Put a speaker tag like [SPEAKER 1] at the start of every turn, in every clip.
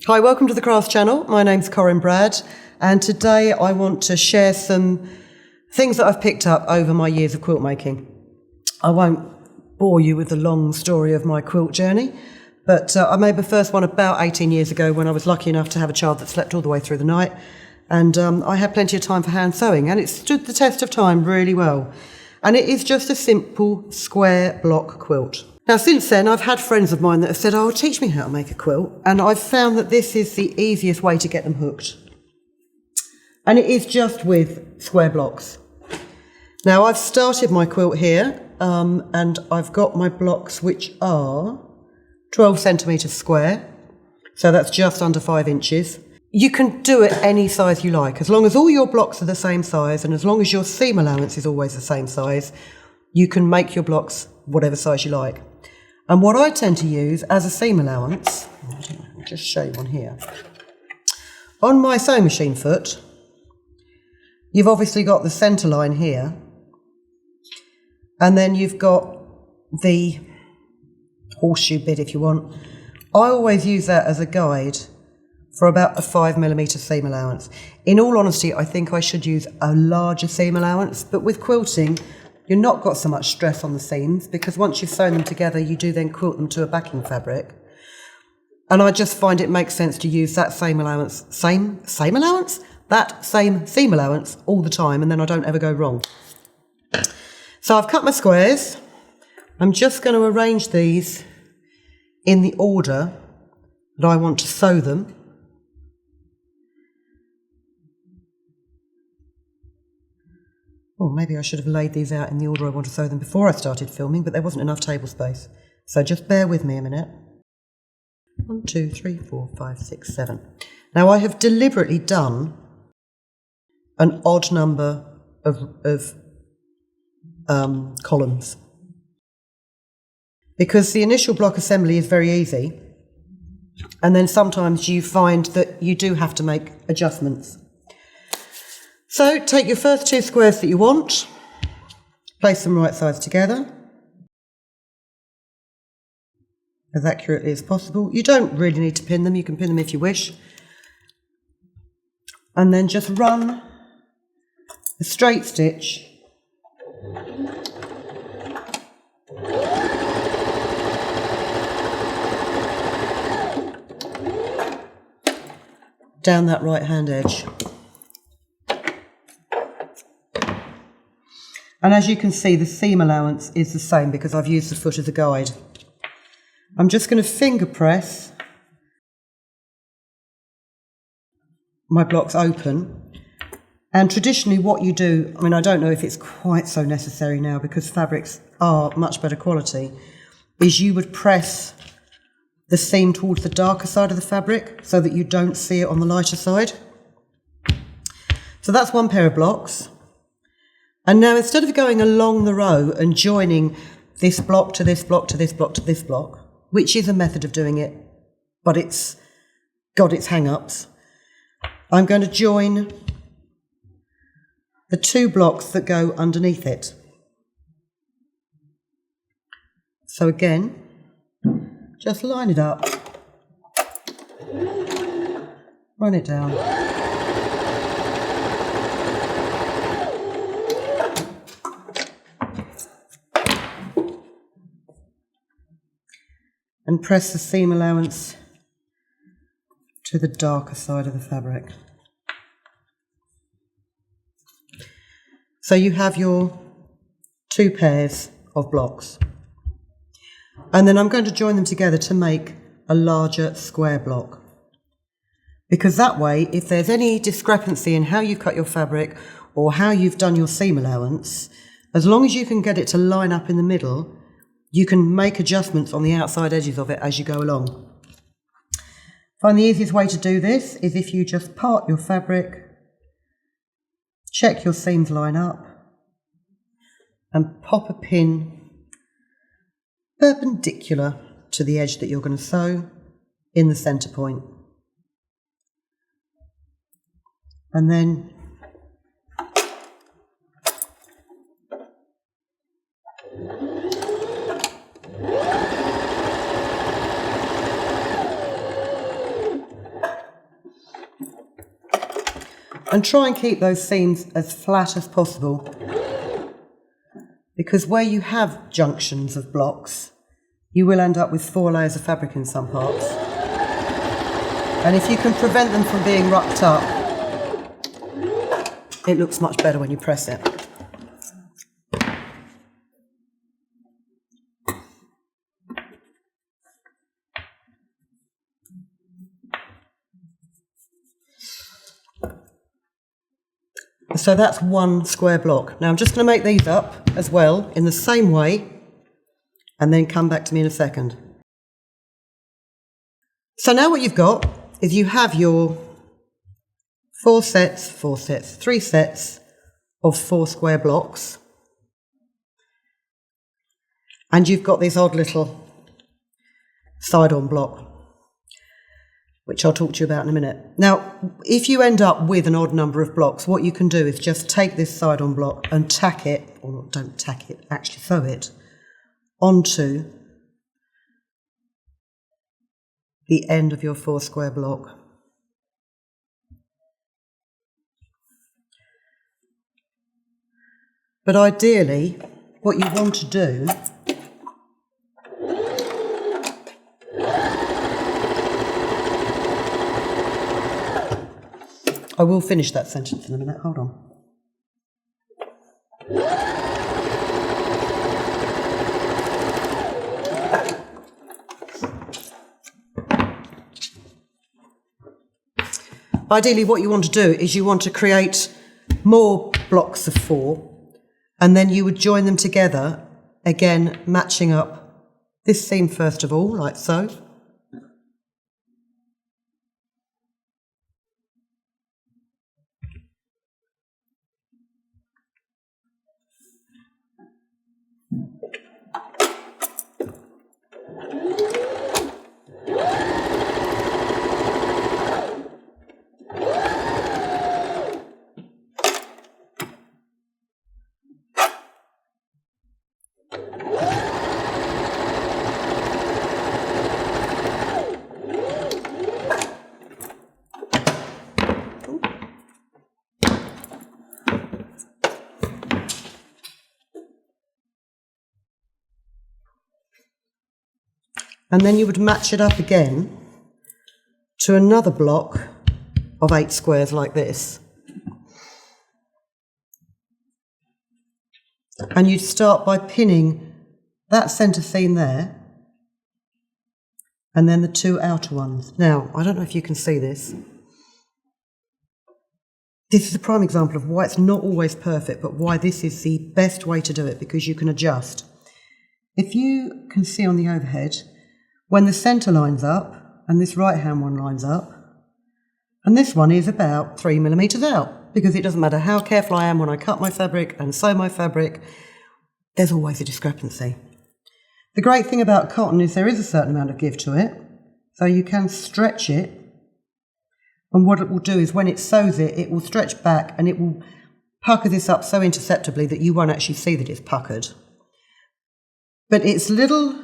[SPEAKER 1] Hi, welcome to the Crafts channel. My name's Corinne Brad, and today I want to share some things that I've picked up over my years of quilt making. I won't bore you with the long story of my quilt journey, but I made my first one about 18 years ago when I was lucky enough to have a child that slept all the way through the night, and I had plenty of time for hand sewing, and it stood the test of time really well. And it is just a simple square block quilt. Now, since then, I've had friends of mine that have said, "Oh, teach me how to make a quilt." And I've found that this is the easiest way to get them hooked. And it is just with square blocks. Now, I've started my quilt here, and I've got my blocks which are 12 centimetres square. So that's just under 5 inches. You can do it any size you like, as long as all your blocks are the same size and as long as your seam allowance is always the same size, you can make your blocks whatever size you like. And what I tend to use as a seam allowance, I'll just show you one here. On my sewing machine foot, you've obviously got the centre line here, and then you've got the horseshoe bit if you want. I always use that as a guide for about a 5mm seam allowance. In all honesty, I think I should use a larger seam allowance, but with quilting, you've not got so much stress on the seams because once you've sewn them together, you do then quilt them to a backing fabric. And I just find it makes sense to use that same allowance, that same seam allowance all the time, and then I don't ever go wrong. So I've cut my squares. I'm just going to arrange these in the order that I want to sew them. Oh, maybe I should have laid these out in the order I want to sew them before I started filming, but there wasn't enough table space. So just bear with me a minute. 1, 2, 3, 4, 5, 6, 7. Now I have deliberately done an odd number of columns because the initial block assembly is very easy, and then sometimes you find that you do have to make adjustments. So take your first 2 squares that you want, place them right sides together, as accurately as possible. You don't really need to pin them, you can pin them if you wish. And then just run a straight stitch down that right hand edge. And as you can see, the seam allowance is the same because I've used the foot as a guide. I'm just going to finger press my blocks open. And traditionally what you do, I mean, I don't know if it's quite so necessary now because fabrics are much better quality, is you would press the seam towards the darker side of the fabric so that you don't see it on the lighter side. So that's one pair of blocks. And now instead of going along the row and joining this block to this block to this block to this block, which is a method of doing it, but it's got its hang-ups, I'm going to join the 2 blocks that go underneath it. So again, just line it up, run it down. And press the seam allowance to the darker side of the fabric. So you have your 2 pairs of blocks. And then I'm going to join them together to make a larger square block. Because that way, if there's any discrepancy in how you've cut your fabric or how you've done your seam allowance, as long as you can get it to line up in the middle, you can make adjustments on the outside edges of it as you go along. I find the easiest way to do this is if you just part your fabric, check your seams line up, and pop a pin perpendicular to the edge that you're going to sew in the centre point. And then And try and keep those seams as flat as possible, because where you have junctions of blocks, you will end up with 4 layers of fabric in some parts. And if you can prevent them from being rucked up, it looks much better when you press it. So that's 1 square block. Now I'm just going to make these up as well in the same way and then come back to me in a second. So now what you've got is you have your 3 sets of 4 square blocks, and you've got this odd little side-on block, which I'll talk to you about in a minute. Now, if you end up with an odd number of blocks, what you can do is just take this side-on block and tack it, or don't tack it, actually sew it, onto the end of your 4 square block. But ideally, what you want to do I will finish that sentence in a minute, hold on. Ideally, what you want to do is you want to create more blocks of 4, and then you would join them together, again matching up this seam first of all, like so. And then you would match it up again to another block of 8 squares like this. And you'd start by pinning that centre seam there, and then the 2 outer ones. Now, I don't know if you can see this. This is a prime example of why it's not always perfect, but why this is the best way to do it, because you can adjust. If you can see on the overhead, when the centre lines up, and this right-hand one lines up, and this one is about 3 millimetres out, because it doesn't matter how careful I am when I cut my fabric and sew my fabric, there's always a discrepancy. The great thing about cotton is there is a certain amount of give to it, so you can stretch it, and what it will do is when it sews it, it will stretch back and it will pucker this up so imperceptibly that you won't actually see that it's puckered. But it's little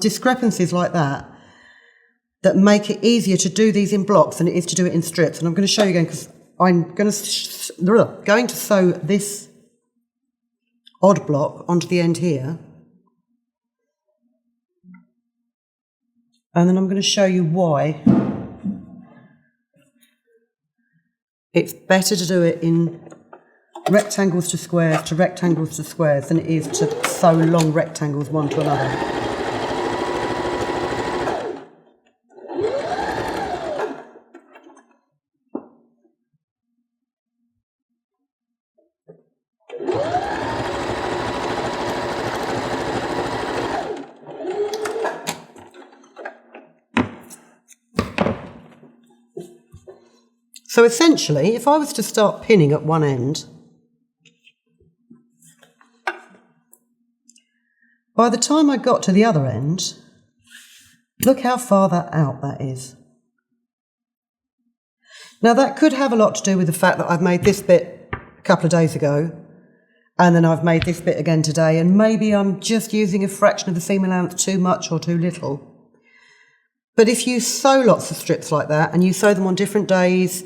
[SPEAKER 1] discrepancies like that that make it easier to do these in blocks than it is to do it in strips. And I'm going to show you again, because I'm going to sew this odd block onto the end here, and then I'm going to show you why it's better to do it in rectangles to squares than it is to sew long rectangles one to another. So essentially, if I was to start pinning at one end, by the time I got to the other end, look how far out that is. Now that could have a lot to do with the fact that I've made this bit a couple of days ago, and then I've made this bit again today, and maybe I'm just using a fraction of the seam allowance too much or too little. But if you sew lots of strips like that, and you sew them on different days,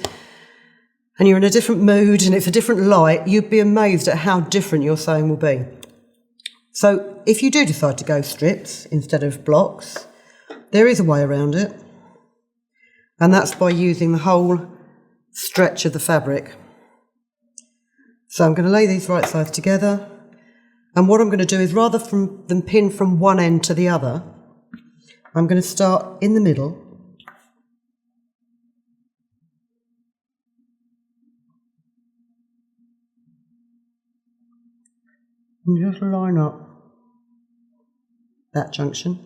[SPEAKER 1] and you're in a different mood and it's a different light, you'd be amazed at how different your sewing will be. So if you do decide to go strips instead of blocks, there is a way around it, and that's by using the whole stretch of the fabric. So I'm going to lay these right sides together, and what I'm going to do is, rather than pin from one end to the other, I'm going to start in the middle and just line up that junction.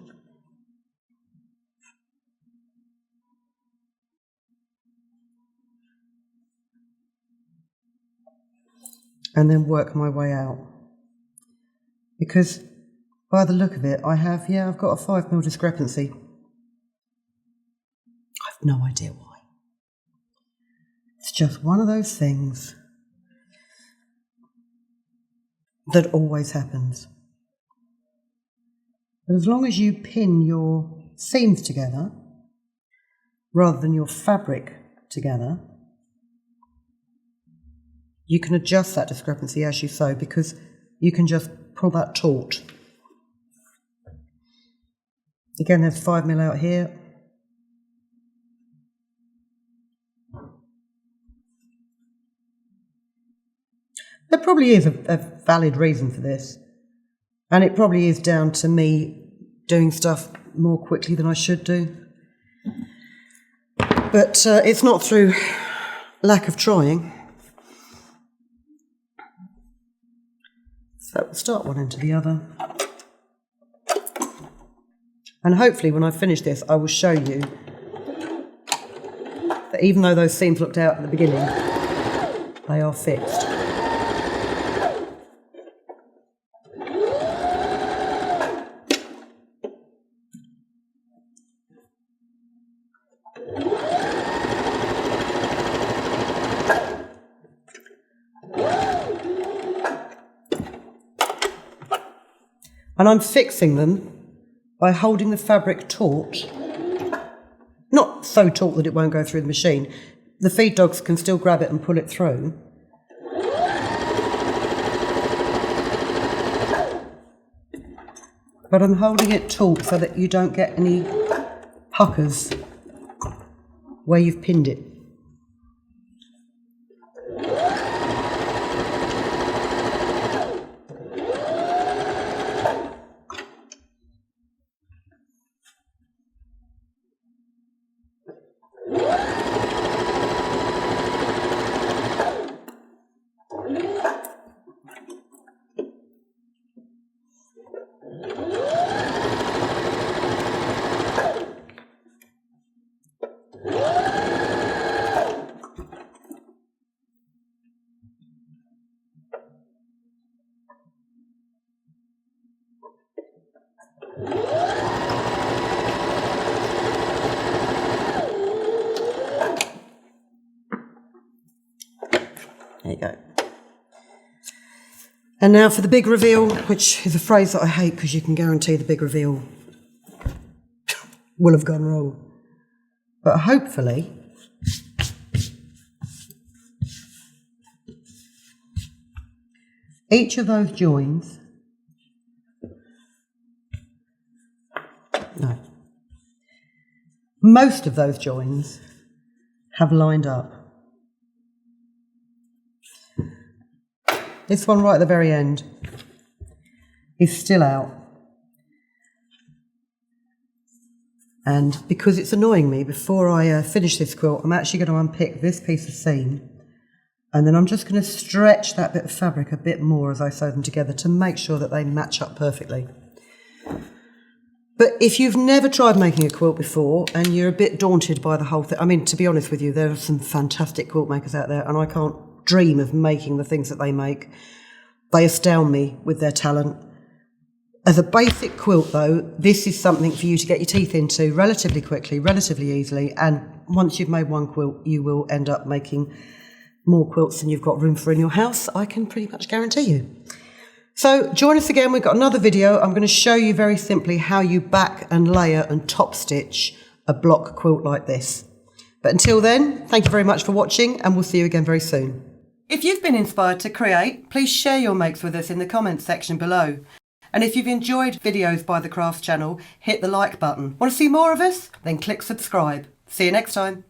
[SPEAKER 1] And then work my way out. Because by the look of it, I've got a 5mm discrepancy. I've no idea why. It's just one of those things that always happens. But as long as you pin your seams together, rather than your fabric together, you can adjust that discrepancy as you sew, because you can just pull that taut. Again, there's 5mm out here. There probably is a valid reason for this, and it probably is down to me doing stuff more quickly than I should do. But it's not through lack of trying. So we'll start one end to the other. And hopefully when I finish this, I will show you that even though those seams looked out at the beginning, they are fixed. And I'm fixing them by holding the fabric taut. Not so taut that it won't go through the machine. The feed dogs can still grab it and pull it through. But I'm holding it taut so that you don't get any puckers where you've pinned it. There you go. And now for the big reveal, which is a phrase that I hate because you can guarantee the big reveal will have gone wrong. But hopefully, each of those joins, most of those joins have lined up. This one right at the very end is still out. And because it's annoying me, before I finish this quilt, I'm actually going to unpick this piece of seam, and then I'm just going to stretch that bit of fabric a bit more as I sew them together to make sure that they match up perfectly. But if you've never tried making a quilt before and you're a bit daunted by the whole thing, I mean, to be honest with you, there are some fantastic quilt makers out there, and I can't dream of making the things that they make. They astound me with their talent. As a basic quilt, though, this is something for you to get your teeth into relatively quickly, relatively easily, and once you've made one quilt, you will end up making more quilts than you've got room for in your house, I can pretty much guarantee you. So join us again, we've got another video. I'm going to show you very simply how you back and layer and top stitch a block quilt like this. But until then, thank you very much for watching, and we'll see you again very soon. If you've been inspired to create, please share your makes with us in the comments section below. And if you've enjoyed videos by the Crafts channel, hit the like button. Want to see more of us? Then click subscribe. See you next time.